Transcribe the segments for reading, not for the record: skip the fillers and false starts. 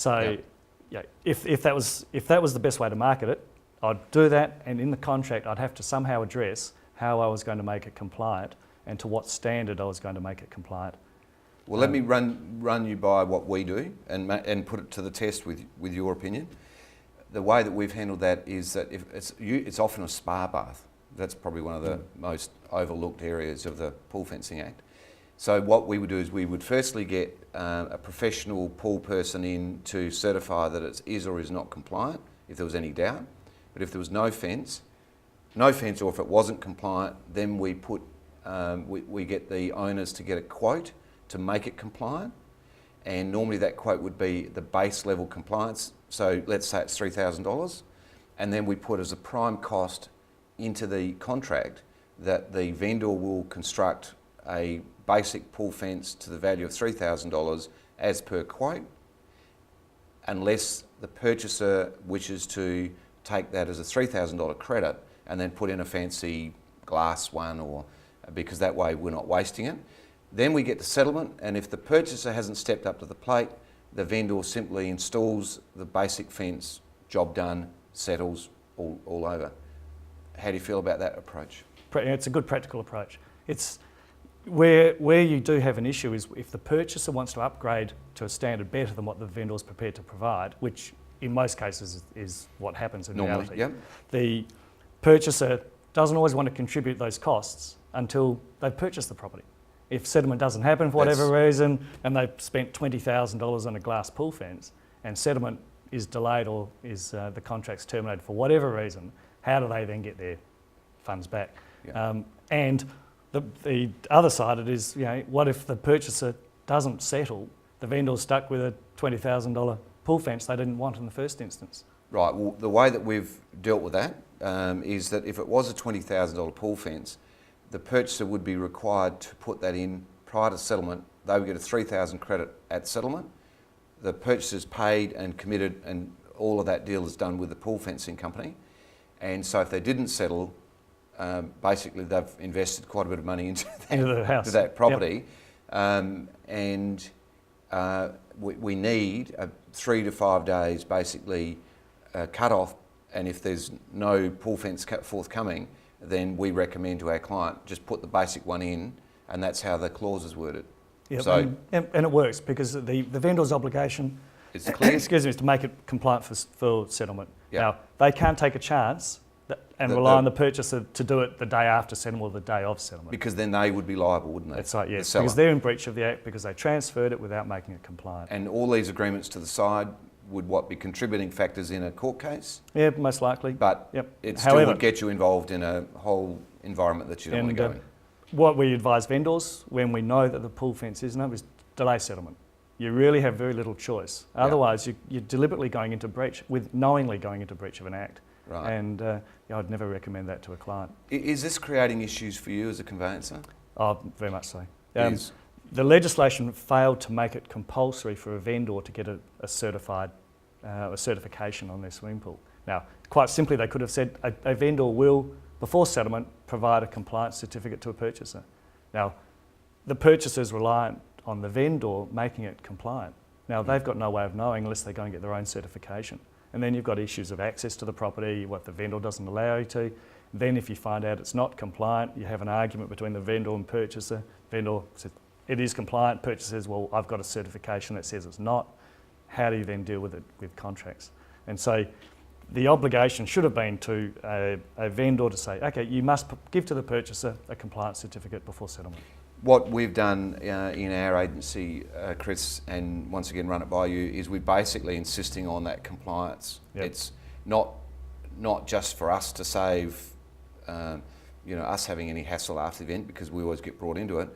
So if that was the best way to market it, I'd do that, and in the contract I'd have to somehow address how I was going to make it compliant and to what standard I was going to make it compliant. Well, let me run you by what we do and put it to the test with your opinion. The way that we've handled that is that if it's often a spa bath. That's probably one of the most overlooked areas of the Pool Fencing Act. So what we would do is we would firstly get a professional pool person in to certify that it is or is not compliant, if there was any doubt. But if there was no fence, or if it wasn't compliant, then we get the owners to get a quote to make it compliant. And normally that quote would be the base level compliance. So let's say it's $3,000. And then we put as a prime cost into the contract that the vendor will construct a basic pool fence to the value of $3,000 as per quote, unless the purchaser wishes to take that as a $3,000 credit and then put in a fancy glass one, or because that way we're not wasting it. Then we get to settlement, and if the purchaser hasn't stepped up to the plate, the vendor simply installs the basic fence, job done, settles, all over. How do you feel about that approach? It's a good practical approach. It's where you do have an issue is if the purchaser wants to upgrade to a standard better than what the vendor is prepared to provide, which in most cases is what happens in reality. Yep. The purchaser doesn't always want to contribute those costs until they've purchased the property. If settlement doesn't happen for whatever reason, and they've spent $20,000 on a glass pool fence, and settlement is delayed or is the contract's terminated for whatever reason, how do they then get their funds back? Yep. And the other side of it is, what if the purchaser doesn't settle, the vendor's stuck with a $20,000 pool fence they didn't want in the first instance? Right, well, the way that we've dealt with that is that if it was a $20,000 pool fence, the purchaser would be required to put that in prior to settlement. They would get a $3,000 credit at settlement. The purchaser's paid and committed, and all of that deal is done with the pool fencing company. And so if they didn't settle, basically they've invested quite a bit of money into that property. Yep. We need 3 to 5 days basically cut off, and if there's no pool fence forthcoming, then we recommend to our client just put the basic one in, and that's how the clause is worded. Yep. So, and it works because the vendor's obligation is to make it compliant for settlement. Yep. Now, they can't take a chance and rely on the purchaser to do it the day after settlement or the day of settlement. Because then they would be liable, wouldn't they? That's right, yes. Because they're in breach of the Act because they transferred it without making it compliant. And all these agreements to the side would be contributing factors in a court case? Yeah, most likely. But it still would get you involved in a whole environment that you don't want to go in. What we advise vendors when we know that the pool fence is delay settlement. You really have very little choice. Otherwise, you're deliberately going into breach, knowingly going into breach of an Act. Right. And I'd never recommend that to a client. Is this creating issues for you as a conveyancer? Oh, very much so. The legislation failed to make it compulsory for a vendor to get a certification on their swimming pool. Now, quite simply, they could have said a vendor will, before settlement, provide a compliance certificate to a purchaser. Now, the purchaser is reliant on the vendor making it compliant. Now, they've got no way of knowing unless they go and get their own certification. And then you've got issues of access to the property, what the vendor doesn't allow you to. Then if you find out it's not compliant, you have an argument between the vendor and purchaser. Vendor says, it is compliant. Purchaser says, well, I've got a certification that says it's not. How do you then deal with it with contracts? And so the obligation should have been to a vendor to say, okay, you must give to the purchaser a compliance certificate before settlement. What we've done in our agency, Chris, and once again run it by you, is we're basically insisting on that compliance. Yep. It's not just for us to save us having any hassle after the event, because we always get brought into it,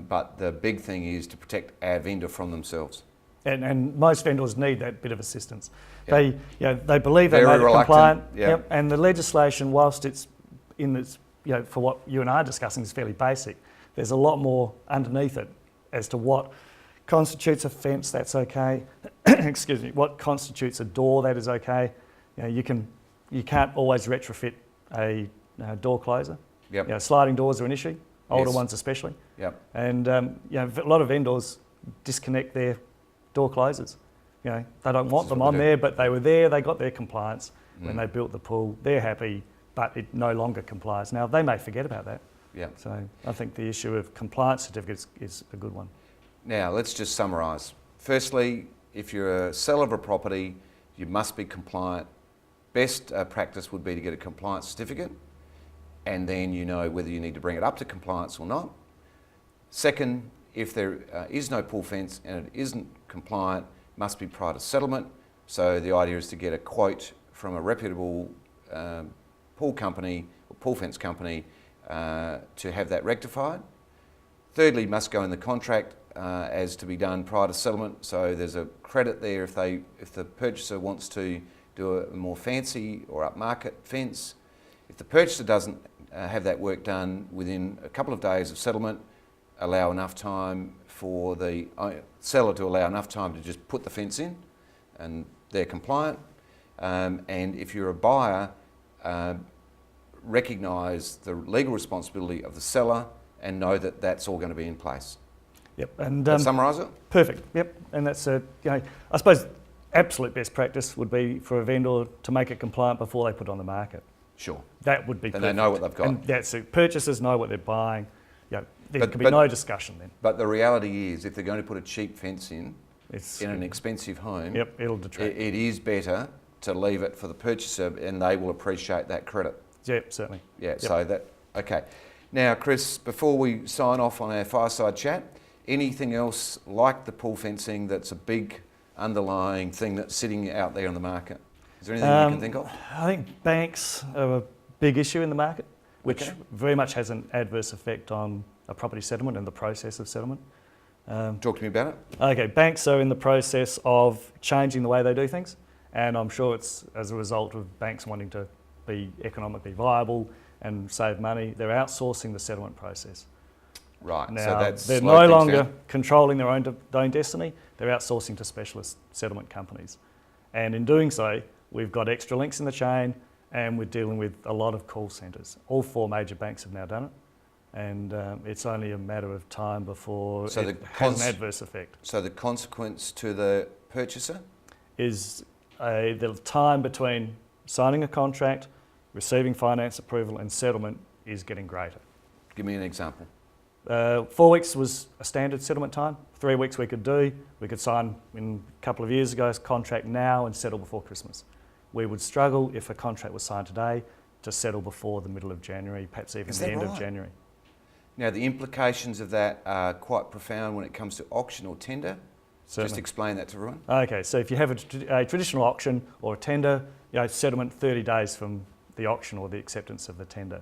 but the big thing is to protect our vendor from themselves. And most vendors need that bit of assistance. Yep. They believe they made it compliant. Yep. And the legislation, whilst it's in this, for what you and I are discussing, is fairly basic. There's a lot more underneath it as to what constitutes a fence that's okay. Excuse me. What constitutes a door that is okay. You can't always retrofit a door closer. Yep. Sliding doors are an issue. Older ones especially. Yep. And a lot of vendors disconnect their door closers. they don't want them on there, but they were there, they got their compliance when they built the pool, they're happy, but it no longer complies. Now, they may forget about that. Yeah. So I think the issue of compliance certificates is a good one. Now, let's just summarise. Firstly, if you're a seller of a property, you must be compliant. Best practice would be to get a compliance certificate, and then you know whether you need to bring it up to compliance or not. Second, if there is no pool fence and it isn't compliant, it must be prior to settlement. So the idea is to get a quote from a reputable pool company or pool fence company to have that rectified. Thirdly, must go in the contract as to be done prior to settlement. So there's a credit there if the purchaser wants to do a more fancy or upmarket fence. If the purchaser doesn't have that work done within a couple of days of settlement, allow enough time for the seller to allow enough time to just put the fence in, and they're compliant. And if you're a buyer, recognise the legal responsibility of the seller and know that that's all going to be in place. Yep, and summarise it. Perfect. Yep, and that's I suppose absolute best practice would be for a vendor to make it compliant before they put it on the market. Sure. That would be. And perfect. they know what they've got. And that's it. Purchasers know what they're buying. There But- could be but- no discussion then. But the reality is, if they're going to put a cheap fence in It's an expensive home, it'll detract. it is better to leave it for the purchaser, and they will appreciate that credit. Yep, certainly. Yeah, Yep. so that, okay. Now, Chris, before we sign off on our fireside chat, anything else like the pool fencing that's a big underlying thing that's sitting out there in the market? Is there anything you can think of? I think banks are a big issue in the market, which Okay. very much has an adverse effect on a property settlement and the process of settlement. Talk to me about it. Okay, banks are in the process of changing the way they do things, and I'm sure it's as a result of banks wanting to be economically viable and save money. They're outsourcing the settlement process. Right, Now, so that's they're slowed no things longer down. controlling their own destiny, they're outsourcing to specialist settlement companies. And in doing so, we've got extra links in the chain, and we're dealing with a lot of call centres. All 4 major banks have now done it, and it's only a matter of time before So it has an adverse effect. So the consequence to the purchaser? Is the time between signing a contract, receiving finance approval and settlement is getting greater. Give me an example. 4 weeks was a standard settlement time. 3 weeks we could do. We could sign in a couple of years ago's contract now and settle before Christmas. We would struggle if a contract was signed today to settle before the middle of January, perhaps even Is the that end right? of January. Now, the implications of that are quite profound when it comes to auction or tender. Just Certainly. explain that to everyone. Okay, so if you have a traditional auction or a tender, settlement 30 days from the auction or the acceptance of the tender.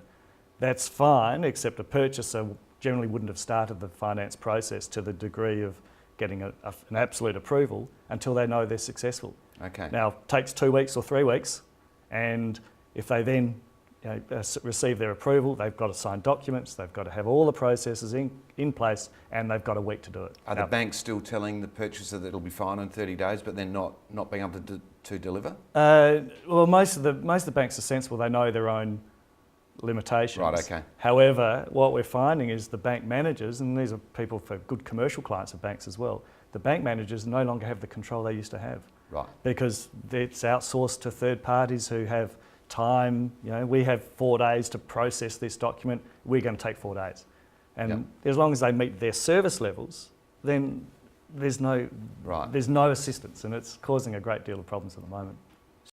That's fine, except a purchaser generally wouldn't have started the finance process to the degree of getting an absolute approval until they know they're successful. Okay. Now, it takes 2 weeks or 3 weeks, and if they then receive their approval, they've got to sign documents, they've got to have all the processes in place, and they've got a week to do it. Are Now, the banks still telling the purchaser that it'll be fine in 30 days, but then not being able to deliver? well, most of the banks are sensible. They know their own limitations. Right, okay. However, what we're finding is the bank managers, and these are people for good commercial clients of banks as well, the bank managers no longer have the control they used to have. Right. Because it's outsourced to third parties who have time. We have 4 days to process this document. We're going to take 4 days. And Yep. as long as they meet their service levels, then there's no assistance, and it's causing a great deal of problems at the moment.